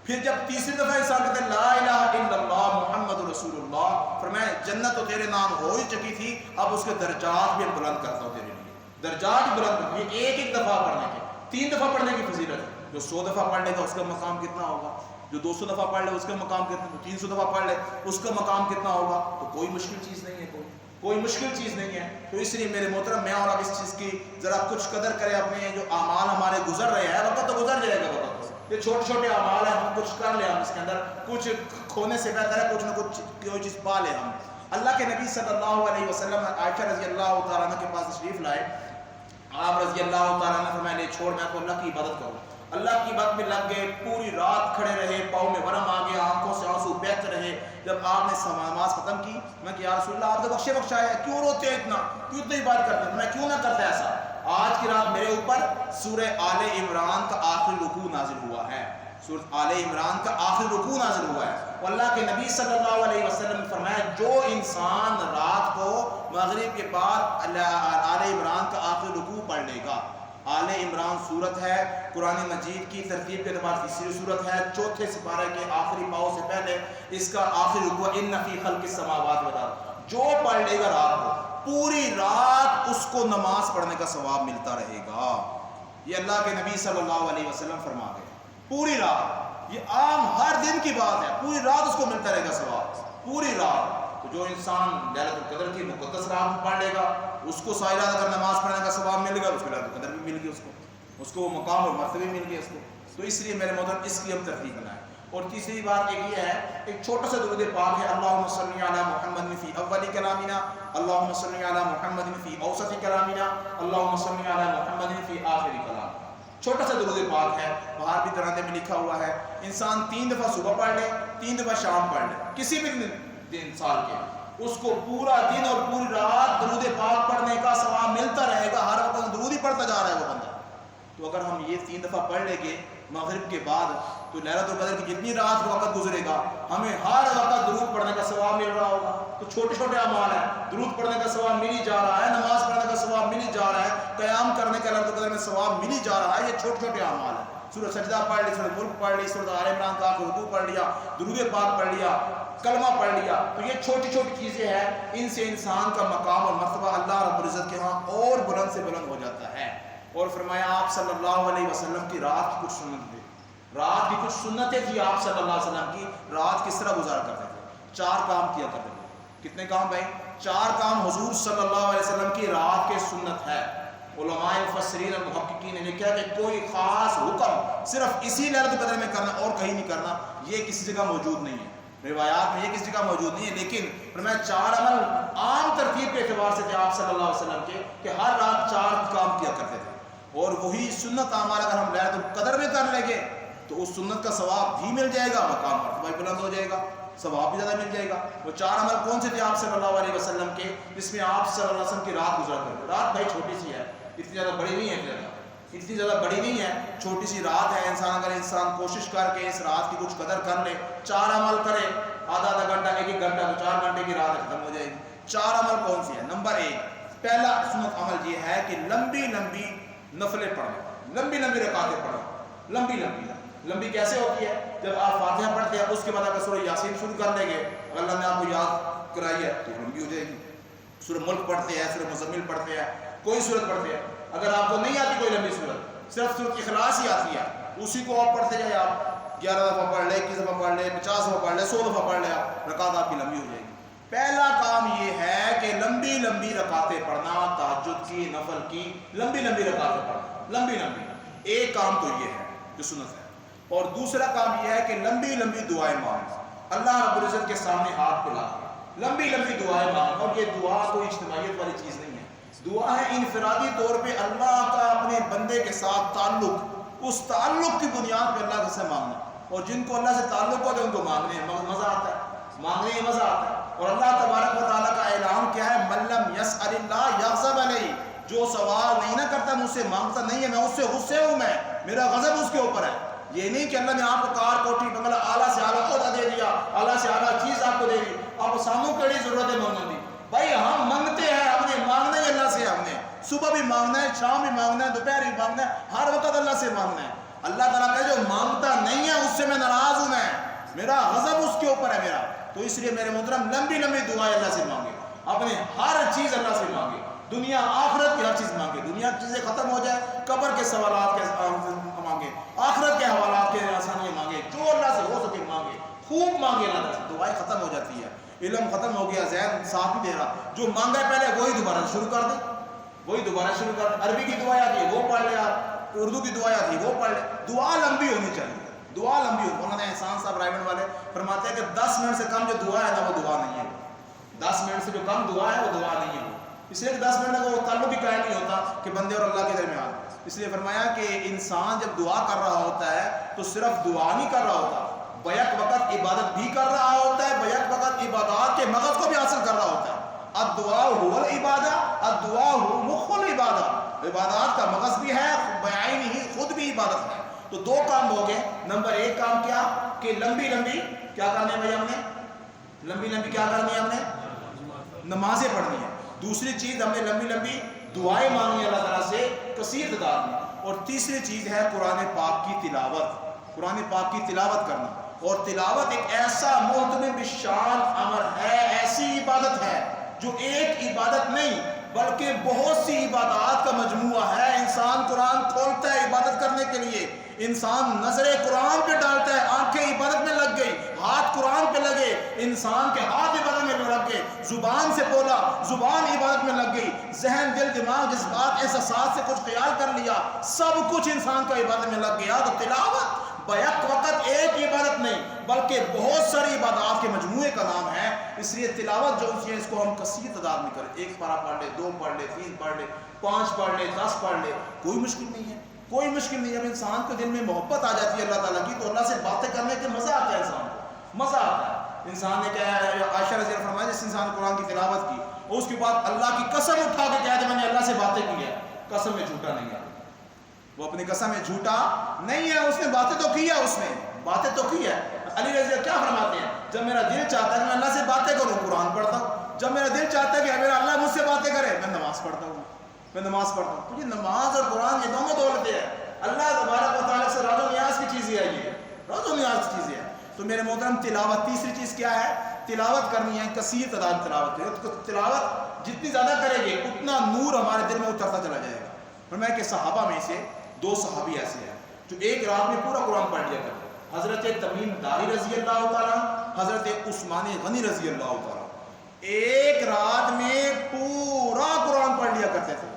پھر جب تیسری دفعہ انسان کہتے ہیں لا الہ الا اللہ محمد رسول اللہ، فرمایا جنت تو تیرے نام ہو ہی چکی تھی، اب اس کے درجات بھی بلند کرتا ہوں تیرے لیے، درجات بھی بلند کرتا ہوں. ایک دفعہ پڑھنے کے 3 دفعہ پڑھنے کی فضیلت ہے. جو 100 دفعہ پڑھ لے گا اس کا مقام کتنا ہوگا، جو 200 دفعہ پڑھ لے اس کا مقام کتنا، جو 300 دفعہ پڑھ لے اس کا مقام کتنا ہوگا. تو کوئی مشکل چیز نہیں ہے، کوئی مشکل چیز نہیں ہے. تو اس لیے میرے محترم میں اور آپ اس چیز کی ذرا کچھ قدر کریں، اپنے جو اعمال ہمارے گزر رہے ہیں، وقت تو گزر جائے گا، وقت یہ چھوٹے چھوٹے اعمال ہیں، ہم کچھ کر لیں، ہم اس کے اندر کچھ کھونے سے بہتر ہے کچھ نہ کچھ کوئی چیز پا لیں. ہم اللہ کے نبی صلی اللہ علیہ وسلم عائشہ رضی اللہ تعالیٰ عنہ کے پاس تشریف لائے، آپ رضی اللہ تعالیٰ نے فرمایا لے چھوڑ، میں تو اللہ کی عبادت کروں۔ اللہ کی عبادت میں لگ گئے، پوری رات کھڑے رہے، پاؤں میں ورم آ گیا، آنکھوں سے آنسو بہتے رہے۔ جب آپ نے نماز ختم کی، میں کہ یا رسول اللہ آپ تو بخشے بخشایا ہے، کیوں روتے ہیں اتنا، کیوں اتنی بات کرتے ہیں؟ میں کیوں نہ کرتا ایسا؟ آج کی رات میرے اوپر سورہ آل عمران کا آخری رکوع نازل ہوا ہے، سورہ آل عمران کا آخری رکوع نازل ہوا ہے۔ اور اللہ کے نبی صلی اللہ علیہ وسلم نے فرمایا جو انسان رات کو مغرب کے بعد آل عمران کا آخری رکوع پڑھ لے گا، آل عمران صورت ہے قرآن مجید کی ترتیب کے اعتبار سے تیسری صورت ہے، چوتھے سپارے کے آخری پاؤں سے پہلے اس کا آخری رکوع ان فی خلق السماوات والارض، جو پڑھ لے گا رات کو پوری رات اس کو نماز پڑھنے کا ثواب ملتا رہے گا۔ یہ اللہ کے نبی صلی اللہ علیہ وسلم فرما گئے، پوری رات، یہ عام ہر دن کی بات ہے، پوری رات اس کو ملتا رہے گا ثواب، پوری رات۔ تو جو انسان لیلۃ القدر کی مقدس رات پڑھ لے گا، اس کو ساری رات اگر نماز پڑھنے کا ثواب مل گا، اس کو لیلۃ القدر بھی مل گئی، اس کو وہ مقام اور مرتبے مل گئے اس کو۔ تو اس لیے میرے محترم اس کی ہم ترتیب بنائیں۔ اور تیسری بات ایک یہ ہے، ایک چھوٹا سا درود پاک ہے، اللہم صلی علی محمد فی اول کلامنا، اللہم صلی علی محمد فی اوسط کلامنا، اللہم صلی علی محمد فی آخر کلامنا۔ چھوٹا سا درود پاک ہے، باہر بھی ترانے میں لکھا ہوا ہے، انسان 3 دفعہ صبح پڑھ لے، 3 دفعہ شام پڑھ لے، کسی بھی دن سال کے، اس کو پورا دن اور پوری رات درود پاک پڑھنے کا ثواب ملتا رہے گا، ہر وقت درود ہی پڑھتا جا رہا ہے وہ بندہ۔ تو اگر ہم یہ 3 دفعہ پڑھ لیں گے مغرب کے بعد، تو لیلۃ القدر کی جتنی رات کا وقت گزرے گا ہمیں ہر وقت درود پڑھنے کا ثواب مل رہا ہوگا۔ تو چھوٹے چھوٹے اعمال ہیں، درود پڑھنے کا ثواب مل ہی جا رہا ہے، نماز پڑھنے کا ثواب مل ہی جا رہا ہے، قیام کرنے کا لیلۃ القدر میں ثواب مل ہی جا رہا ہے۔ یہ چھوٹے چھوٹے اعمال ہیں، سورہ سجدہ پڑھ لی، سورہ ملک پڑھ لی، سورہ آل عمران کا آخری رکوع پڑھ لیا، درود پاک پڑھ لیا، کلمہ پڑھ لیا، تو یہ چھوٹی چھوٹی چیزیں ہیں، ان سے انسان کا مقام اور مرتبہ اللہ رب العزت کے ہاں اور بلند سے بلند ہو جاتا ہے۔ اور فرمایا آپ صلی اللہ علیہ وسلم کی رات کی کچھ سنتیں، رات کی کچھ سنتیں تھی آپ صلی اللہ علیہ وسلم کی، رات کس طرح گزارا کرتے تھے؟ 4 کام کیا کرتے تھے۔ کتنے کام بھائی؟ 4 کام حضور صلی اللہ علیہ وسلم کی رات کے سنت ہے۔ علماء مفسرین اور محققین نے لکھا کہ کوئی خاص حکم صرف اسی لیلۃ القدر میں کرنا اور کہیں نہیں کرنا، یہ کسی جگہ موجود نہیں ہے، روایات میں یہ کسی جگہ موجود نہیں ہے، لیکن فرمایا 4 عمل عام ترتیب کے اعتبار سے تھے آپ صلی اللہ علیہ وسلم کے، کہ ہر رات 4 کام کیا کرتے تھے۔ اور وہی سنت اعمال اگر ہم لیلۃ القدر میں کر لیں گے تو اس سنت کا ثواب بھی مل جائے گا، مقام مرتبہ بھی بلند ہو جائے گا، ثواب بھی زیادہ مل جائے گا۔ وہ 4 عمل کون سے تھے آپ صلی اللہ علیہ وسلم کے، جس میں آپ صلی اللہ علیہ وسلم کی رات گزرا کرتے؟ رات بھائی چھوٹی سی ہے، اتنی زیادہ بڑی نہیں ہے، اتنی زیادہ بڑی نہیں ہے، چھوٹی سی رات ہے، انسان کوشش کر کے اس رات کی کچھ قدر کر لے، 4 عمل کرے، آدھا گھنٹہ 1 گھنٹہ، تو 4 گھنٹے کی رات ختم ہو جائے گی۔ 4 عمل کون سی ہے؟ نمبر 1 پہلا سنت عمل یہ ہے کہ لمبی لمبی نفلیں پڑھنا، لمبی لمبی رکعتیں پڑھنا، لمبی کیسے ہوتی ہے؟ جب آپ فاتحہ پڑھتے ہیں اس کے بعد اگر سورہ یاسین شروع کر لیں گے، اگر اللہ نے آپ کو یاد کرائی ہے تو لمبی ہو جائے گی۔ سورہ ملک پڑھتے ہیں، سورہ مزمل پڑھتے ہیں، کوئی صورت پڑھتے ہیں، اگر آپ کو نہیں آتی کوئی لمبی صورت، صرف سورۃ اخلاص ہی آتی ہے، اسی کو آپ پڑھتے جائیں، آپ 11 دفعہ پڑھ لیں، 21 دفعہ پڑھ لیں، 50 دفعہ پڑھ لیں، 100 دفعہ پڑھ لیں، آپ رکعت آپ کی لمبی ہو جائے گی۔ پہلا کام یہ ہے کہ لمبی لمبی رکعتیں پڑھنا، تہجد کی، نفل کی لمبی لمبی رکعتیں پڑھنا، لمبی ایک کام تو یہ ہے جو سنت ہے۔ اور دوسرا کام یہ ہے کہ لمبی لمبی دعائیں مانگنا، اللہ رب العزت کے سامنے ہاتھ پھیلا کے لمبی لمبی دعائیں مانگنا۔ اور یہ دعا کوئی اجتماعیت والی چیز نہیں ہے، دعا ہے انفرادی طور پہ اللہ کا اپنے بندے کے ساتھ تعلق، اس تعلق کی بنیاد پہ اللہ سے مانگنا۔ اور جن کو اللہ سے تعلق ہوتا ہے ان کو مانگنے میں مزہ آتا ہے، مانگنے میں مزہ آتا ہے۔ اور اللہ تبارک و تعالیٰ کا اعلان کیا ہے؟ من لم یسأل اللہ یغضب علیہ، جو سوال نہیں نہ کرتا مجھ سے مانگتا نہیں ہے، میں اس سے غصے ہوں، میں میرا غضب اس کے اوپر ہے۔ یہ نہیں کہ اللہ نے آپ کو کار کوٹھی بنگلہ اعلیٰ سے اعلیٰ عہدہ دے دیا، اعلیٰ سے اعلیٰ چیز آپ کو دے دی، آپ ساموں کیڑی ضرورت ہے مانگنے کی؟ بھائی ہم مانگتے ہیں، ہم نے مانگنا ہے اللہ سے، ہم نے صبح بھی مانگنا ہے، شام بھی مانگنا ہے، دوپہر بھی مانگنا ہے، ہر وقت اللہ سے مانگنا ہے۔ اللہ تعالیٰ کہے جو مانگتا نہیں ہے اس سے میں ناراض ہوں، میں میرا غضب اس کے اوپر ہے میرا۔ تو اس لیے میرے محترم لمبی لمبی دعائیں اللہ سے مانگے، اپنے ہر چیز اللہ سے مانگے، دنیا آخرت کی ہر چیز مانگے، دنیا کی چیزیں ختم ہو جائے، قبر کے سوالات کے مانگے، آخرت کے حوالات کے آسانیاں مانگے، جو اللہ سے ہو سکے مانگے، خوب مانگے اللہ سے، دعائیں ختم ہو جاتی ہے۔ علم ختم ہو گیا، ذہن ساتھ نہیں دے رہا، جو مانگا پہلے وہی دوبارہ شروع کر دے، وہی دوبارہ شروع کر دے۔ عربی کی دعائیں آتی ہے وہ پڑھ لے آپ، اردو کی دعائیں آتی ہے وہ پڑھ لے، دعا لمبی ہونی چاہیے، دعا لمبی ہو۔ انہوں نے احسان صاحب رائمنڈ والے فرماتے ہیں کہ 10 منٹ سے کم جو دعا ہے نا وہ دعا نہیں ہے، 10 منٹ سے جو کم دعا ہے وہ دعا نہیں ہے۔ اس لیے 10 منٹ کا وہ تعلق بھی قائم نہیں ہوتا کہ بندے اور اللہ کے درمیان. اس لیے فرمایا کہ انسان جب دعا کر رہا ہوتا ہے تو صرف دعا نہیں کر رہا ہوتا, بیک وقت عبادت بھی کر رہا ہوتا ہے, بیک وقت عبادات کے مغز کو بھی حاصل کر رہا ہوتا ہے. الدعاء هو العبادہ, الدعاء هو مخ العبادہ. عبادات کا مغز بھی ہے, بعین ہی خود بھی عبادت ہے. تو دو کام ہو گئے. نمبر ایک کام کیا کہ لمبی لمبی کیا کرنے ہے بھائی, ہم نے لمبی لمبی کیا کرنی ہے, ہم نے نمازیں پڑھنی ہے. دوسری چیز ہم نے لمبی لمبی دعائیں مانگنی ہے اللہ تعالیٰ سے کثیر تعداد میں. اور تیسری چیز ہے قرآن پاک کی تلاوت, قرآن پاک کی تلاوت کرنا. اور تلاوت ایک ایسا محترم بشان امر ہے, ایسی عبادت ہے جو ایک عبادت نہیں بلکہ بہت سی عبادات کا مجموعہ ہے. انسان قرآن کھولتا ہے عبادت کرنے کے لیے, انسان نظر قرآن پہ ڈالتا ہے, آنکھیں عبادت میں لگ گئی, ہاتھ قرآن پہ لگے, انسان کے ہاتھ عبادت میں لگ گئے, زبان سے بولا زبان عبادت میں لگ گئی, ذہن دل دماغ جذبات احساسات سے کچھ خیال کر لیا, سب کچھ انسان کا عبادت میں لگ گیا. تو تلاوت بیک وقت ایک عبادت نہیں بلکہ بہت ساری عبادات کے مجموعے کا نام ہے. اس لیے تلاوت جو ہے اس کو ہم کثیر تعداد میں کریں, ایک پارہ پڑھ لے, 2 پڑھ لے, 3 پڑھ لے, 5 پڑھ لے, 10 پڑھ لے, کوئی مشکل نہیں ہے, کوئی مشکل نہیں. جب انسان کے دل میں محبت آ جاتی ہے اللہ تعالیٰ کی تو اللہ سے باتیں کرنے کے مزہ آتا ہے, انسان کو مزہ آتا ہے. انسان نے کیا ہے, عائشہ رضی اللہ عنہا فرمایا, جس انسان نے قرآن کی تلاوت کی اور اس کے بعد اللہ کی قسم اٹھا کے کہا کہ میں نے اللہ سے باتیں کی ہے, قسم میں جھوٹا نہیں ہے, وہ اپنی قسم میں جھوٹا نہیں ہے, اس نے باتیں تو کی ہے, اس نے باتیں تو کی ہے. علی رضی اللہ کیا فرماتے ہیں, جب میرا دل چاہتا ہے کہ میں اللہ سے باتیں کروں قرآن پڑھتا ہوں, جب میرا دل چاہتا ہے کہ میرا اللہ مجھ سے باتیں کرے میں نماز پڑھتا ہوں, میں نماز پڑھتا ہوں. تو یہ نماز اور قرآن یہ دونوں دولتیں ہیں. اللہ تبارک و تعالیٰ سے راز و نیاز کی چیزیں ہے, یہ راز و نیاز کی چیزیں ہیں. تو میرے محترم تلاوت تیسری چیز کیا ہے, تلاوت کرنی ہے, کثیر تعداد تلاوت کرے. تلاوت جتنی زیادہ کرے گے اتنا نور ہمارے دل میں اترتا چلا جائے گا. فرمایا کہ صحابہ میں سے 2 صحابی ایسے ہیں جو ایک رات میں پورا قرآن پڑھ لیا کرتے, حضرت تمیم داری رضی اللہ تعالیٰ, حضرت عثمان غنی رضی اللہ تعالیٰ. ایک رات میں پورا قرآن پڑھ لیا کرتے تھے.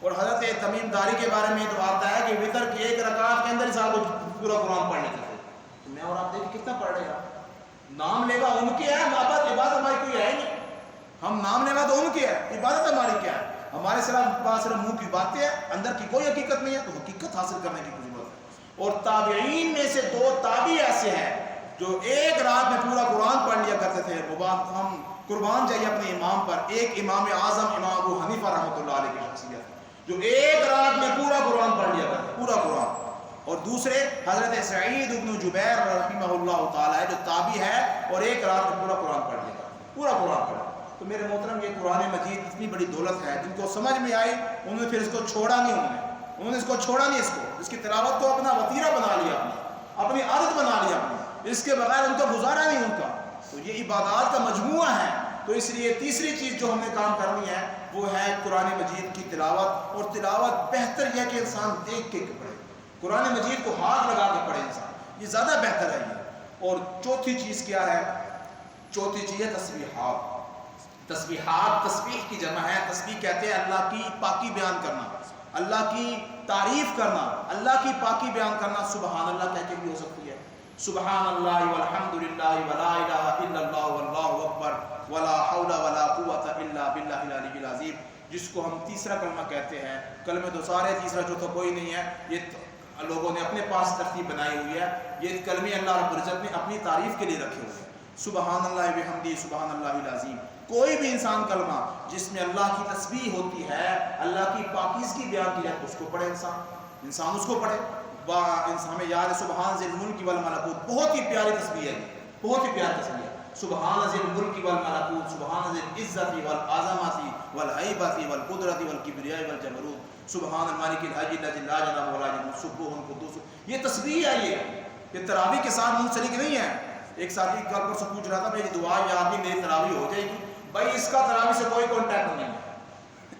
اور حضرت تمیم داری کے بارے میں تو آتا ہے کہ وتر کی 1 رکعت کے اندر ہی صاحب پورا قرآن پڑھ لیتے تھے. تو میں اور آپ دیکھیں کتنا پڑھ رہے ہیں, نام لے گا ان کی ہے, محبت عبادت ہماری کوئی ہے ہی نہیں. ہم نام لے گا تو ان کی ہے, عبادت ہماری کیا ہے, ہمارے صرف منہ کی باتیں ہیں, اندر کی کوئی حقیقت نہیں ہے. تو حقیقت حاصل کرنے کی کوئی ضرورت ہے. اور تابعین میں سے 2 تابعی ایسے ہیں جو ایک رات میں پورا قرآن پڑھ لیا کرتے تھے. ہم قربان جائیے اپنے امام پر. ایک امام اعظم امام ابو حنیفہ رحمۃ اللہ علیہ کی شخصیت جو ایک رات میں پورا قرآن پڑھ لیا کرتے, پورا قرآن. اور دوسرے حضرت سعید بن جبیر رحمہ اللہ تعالیٰ ہے جو تابعی ہے اور ایک رات میں پورا قرآن پڑھ لیا کرتے, پورا قرآن پڑھا. تو میرے محترم یہ قرآن مجید اتنی بڑی دولت ہے, جن کو سمجھ میں آئی انہوں نے پھر اس کو چھوڑا نہیں, انہوں نے اس کو چھوڑا نہیں, اس کی تلاوت کو اپنا وتیرہ بنا لیا, اپنی عادت بنا لیا, اس کے بغیر ان کا گزارا نہیں ان کا. تو یہ عبادات کا مجموعہ ہے. تو اس لیے تیسری چیز جو ہم نے کام کرنی ہے وہ ہے قرآن مجید کی تلاوت. اور تلاوت بہتر یہ کہ انسان دیکھ کے پڑھے, قرآن مجید کو ہاتھ لگا کے پڑھے انسان, یہ زیادہ بہتر ہے یہ. اور چوتھی چیز کیا ہے, چوتھی چیز ہے تسبیحات. تسبیحات تسبیح کی جمع ہے. تسبیح کہتے ہیں اللہ کی پاکی بیان کرنا, اللہ کی تعریف کرنا, اللہ کی پاکی بیان کرنا. سبحان اللہ کہہ کے بھی ہو سکتی ہے, سبحان اللہ والحمد للہ ولا الہ الا اللہ واللہ اکبر ولا حول ولا قوت الا باللہ العلی العظیم, جس کو ہم تیسرا کلمہ کہتے ہیں. کلمے تو سارے, تیسرا جو تو کوئی نہیں ہے, یہ لوگوں نے اپنے پاس ترتیب بنائی ہوئی ہے. یہ کلمے اللہ رب العزت نے اپنی تعریف کے لیے رکھے ہوئے ہیں. سبحان اللہ بحمدہ سبحان اللہ العظیم. کوئی بھی انسان کلمہ جس میں اللہ کی تسبیح ہوتی ہے, اللہ کی پاکیزگی بیان کی جائے, اس کو پڑھے انسان اس کو پڑھے. ہمیں یاد ہے سبحان ذی الملک والملکوت, بہت ہی پیاری تسبیح ہے, بہت ہی پیاری تسبیح ہے. سبحان ذی الملک والملکوت, سبحان ذی العزت والعظمت والہیبت والقدرت والکبریاء والجبروت, سبحان المالک الحی الذی لا اله الا هو سبوح قدوس. یہ تسبیح ہے, یہ تراویح کے ساتھ منسلک نہیں ہے. ایک ساتھی کل پر سے پوچھ رہا تھا, میری دعا یہ آپ کی میری تراویح ہو جائے گی. بھائی اس کا تراویح سے کوئی کانٹیکٹ نہیں ہے,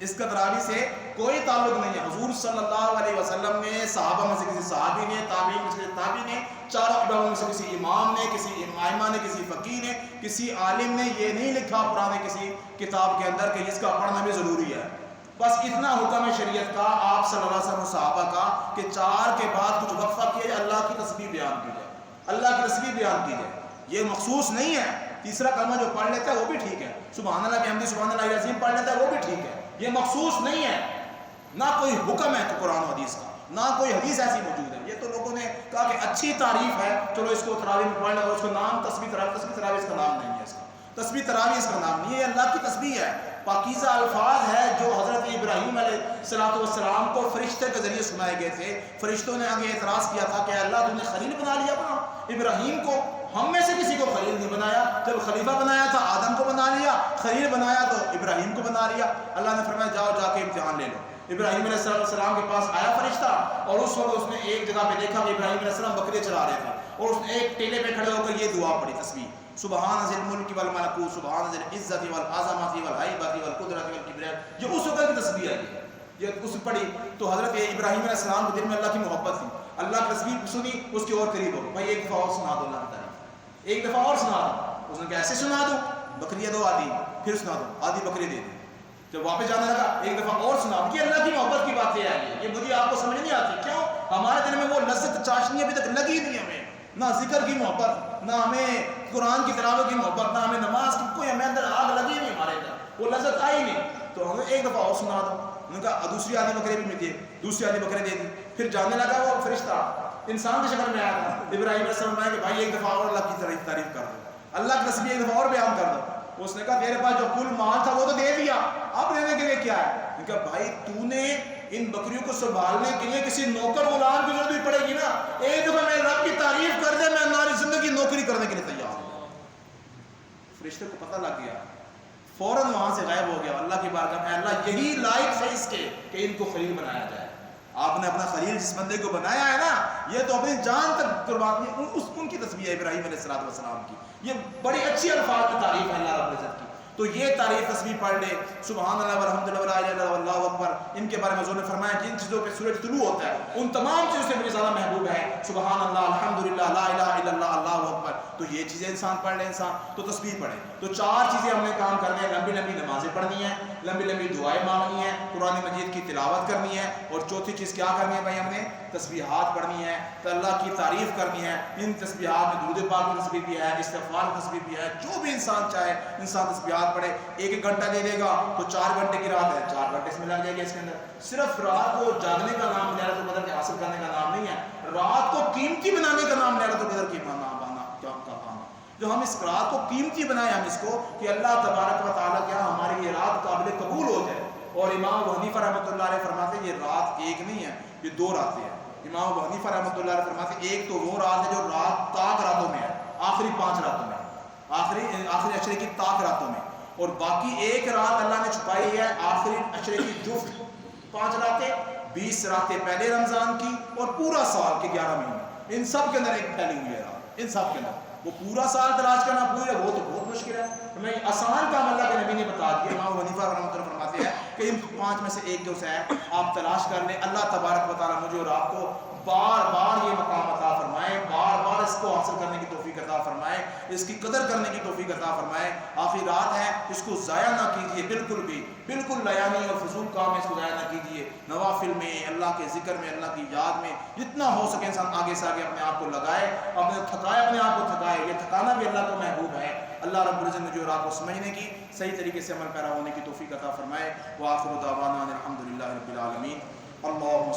اس کا تراویح سے کوئی تعلق نہیں ہے. حضور صلی اللہ علیہ وسلم نے, صحابہ میں سے کسی صحابی نے, تابعین میں سے کسی تابعی نے, چاروں اماموں میں سے کسی امام نے, کسی ائمہ نے, کسی فقیہ نے, کسی عالم نے یہ نہیں لکھا پرانے کسی کتاب کے اندر کہ اس کا پڑھنا بھی ضروری ہے. بس اتنا حکم ہے شریعت کا, آپ صلی اللہ علیہ وسلم صحابہ کا, کہ 4 کے بعد کچھ وقفہ کیا جائے, اللہ کی تسبیح بیان کی جائے, اللہ کی تسبیح بیان کی جائے. یہ مخصوص نہیں ہے. تیسرا کلمہ جو پڑھ لیتا ہے وہ بھی ٹھیک ہے, سبحان اللہ بحمدہ سبحان اللہ العظیم پڑھ لیتا ہے وہ بھی ٹھیک ہے, یہ مخصوص نہیں ہے، نہ کوئی حکم ہے تو قرآن و حدیث کا، نہ کوئی حدیث ایسی موجود ہے. یہ تو لوگوں نے کہا کہ اچھی تعریف ہے، چلو اس کو تراویح میں پڑھ لیں، اور اس کو نام تسبیح تراویح اس کا نام نہیں ہے، اس کا تسبیح تراویح اس کا نام نہیں ہے. یہ اللہ کی تسبیح ہے، پاکیزہ الفاظ ہے جو حضرت ابراہیم علیہ السلام کو فرشتے کے ذریعے سنائے گئے تھے. فرشتوں نے آگے اعتراض کیا تھا کہ اللہ تم نے خلیل بنا لیا اپنا ابراہیم کو، ہم میں سے کسی کو خلیل نہیں بنایا، جب خلیفہ بنایا تھا آدم کو بنا لیا، خلیل بنایا تو ابراہیم کو بنا لیا. اللہ نے فرمایا جاؤ جا کے امتحان لے لو. ابراہیم علیہ السلام کے پاس آیا فرشتہ، اور اس وقت اس نے ایک جگہ پہ دیکھا کہ ابراہیم علیہ السلام بکرے چلا رہے تھے، اور اس نے ایک ٹیلے پہ کھڑے ہو کر یہ دعا پڑھی تسبیح، سبحان ذی الملک والملکوت، سبحان ذی العزت والعظمت والہیبت والقدرت والکبریاء. یہ اس وقت کی تسبیح ہے، یہ اس پڑھی تو حضرت ابراہیم علیہ السلام کے دل میں اللہ کی محبت تھی. اللہ کی تسبیح سنی، اس کے اور قریب ہو بھائی ایک دفعہ اور سنا دو اللہ کی تعریف، ایک دفعہ اور سنا دو. اس نے کیسے سنا دو؟ بکریاں دو آدھی، پھر سنا دو آدھی بکری دے دی. جب واپس جانے لگا ایک دفعہ اور سنا. یہ اللہ کی محبت کی باتیں ہیں، یہ مجھے آپ کو سمجھ نہیں آتی. کیوں؟ ہمارے دل میں وہ لذت چاشنی ابھی تک لگی نہیں ہمیں، نہ ذکر کی محبت، نہ ہمیں قرآن کی تلاوت کی محبت، نہ ہمیں نماز کی، کوئی ہمیں اندر آگ لگی نہیں ہمارے اندر، وہ لذت آئی نہیں. تو ہمیں ایک دفعہ اور سنا دو. انہوں نے کہا دوسری آدھی بکرے بھی دے، دوسری آدھی بکرے دے دی. پھر جانے لگا وہ فرشتہ انسان کی شکل میں آیا تھا. ابراہیم علیہ السلام کہ بھائی ایک دفعہ اور اللہ کی تعریف کر دو، اللہ کی تسبیح ایک دفعہ اور بیان کر دو. اس نے کہا تیرے پاس جو کل مال تھا وہ تو دے دیا، اب دینے کے لیے کیا ہے؟ نے کہا بھائی تو نے ان بکریوں کو سنبھالنے کے لیے کسی نوکر غلام کی ضرورت بھی پڑے گی نا. ایک دفعہ میرے رب کی تعریف کر دے، میں ناری زندگی نوکری کرنے کے لیے تیار ہوں. فرشتے کو پتہ لگ گیا، فوراً وہاں سے غائب ہو گیا. اللہ کی بارگاہ میں اللہ یہی لائق ہے اس کے کہ ان کو خلیل بنایا جائے. آپ نے اپنا خلیل جس بندے کو بنایا ہے نا، یہ تو اپنی جان تک قربان کی. ان کی تسبیح ہے ابراہیم علیہ السلام کی. یہ بڑی اچھی الفاظ میں تعریف ہے اللہ رب العزت کی. تو یہ تعریف تسبیح پڑھ لے، سبحان اللہ والحمد للہ ولا الہ الا اللہ واللہ اکبر. ان کے بارے میں حضور نے فرمایا کہ ان چیزوں پہ سورج طلوع ہوتا ہے، ان تمام چیزوں سے مجھے زیادہ محبوب ہے سبحان اللہ، الحمد للہ، لا الہ الا اللہ، اللہ اکبر. تو یہ چیزیں انسان پڑھ لے، انسان تو تسبیح پڑھے. تو چار چیزیں ہم نے کام کرنے ہیں، لمبی لمبی نمازیں پڑھنی ہیں، لمبی لمبی دعائیں مانگنی ہیں، قرآن مجید کی تلاوت کرنی ہے، اور چوتھی چیز کیا کرنی ہے بھائی ہم نے تسبیحات پڑھنی ہے، تو اللہ کی تعریف کرنی ہے. ان تسبیحات میں درود پاک کی تسبیح بھی ہے، استغفار کی تسبیح بھی ہے. جو بھی انسان چاہے انسان تسبیحات پڑھے. ایک گھنٹہ دے دے گا تو 4 گھنٹے کی رات ہے، 4 گھنٹے اس میں لگ جائے گا. اس کے اندر صرف رات کو جاگنے کا نام لیلۃ القدر کے حاصل کرنے کا نام نہیں ہے، رات کو قیمتی بنانے کا نام لیلۃ القدر کی پانا جو ہم اس رات کو قیمتی بنائیں ہم اس کو کہ اللہ تبارک و تعالیٰ کیا ہماری یہ رات قابل قبول ہو جائے. اور امام ابو حنیفہ رحمۃ اللہ علیہ فرماتے ہیں یہ رات ایک نہیں ہے، یہ 2 راتیں ہیں. امام ابو حنیفہ رحمۃ اللہ علیہ فرماتے ہیں ایک تو وہ رات ہے جو رات طاق راتوں میں ہے، آخری 5 راتوں میں، آخری عشرے کی طاق راتوں میں، اور باقی ایک رات اللہ نے چھپائی ہے آخری عشرے کی جفت 5 راتیں، 20 راتیں پہلے رمضان کی، اور پورا سال کے 11 مہینے. ان سب کے اندر ایک پھیلی ہوئی ہے رات. ان سب کے اندر وہ پورا سال تلاش کرنا پورا وہ تو بہت مشکل ہے. میں آسان کام اللہ کے نبی نے بتا دیا. امام حنیفہ رحمۃ اللہ فرماتے ہیں کہ ان 5 میں سے ایک جو ہے آپ تلاش کر لیں. اللہ تبارک و تعالیٰ مجھے اور آپ کو بار بار یہ مقام عطا فرمائے، بار بار اس کو حاصل کرنے کی توفیق عطا فرمائے، اس کی قدر کرنے کی توفیق عطا فرمائے. آخری رات ہے، اس کو ضائع نہ کیجیے بالکل بھی، بالکل لیانی اور فضول کام میں اس کو ضائع نہ کیجیے. نوافل میں، اللہ کے ذکر میں، اللہ کی یاد میں جتنا ہو سکے انسان آگے سے آگے اپنے آپ کو لگائے، اپنے آپ کو تھکائے. یہ تھکانا بھی اللہ کو محبوب ہے. اللہ رب العزت مجھے اور آپ کو سمجھنے کی، صحیح طریقے سے عمل پیرا ہونے کی توفیق عطا فرمائے. وآخر دعوانا الحمد للہ رب العالمین. اللہ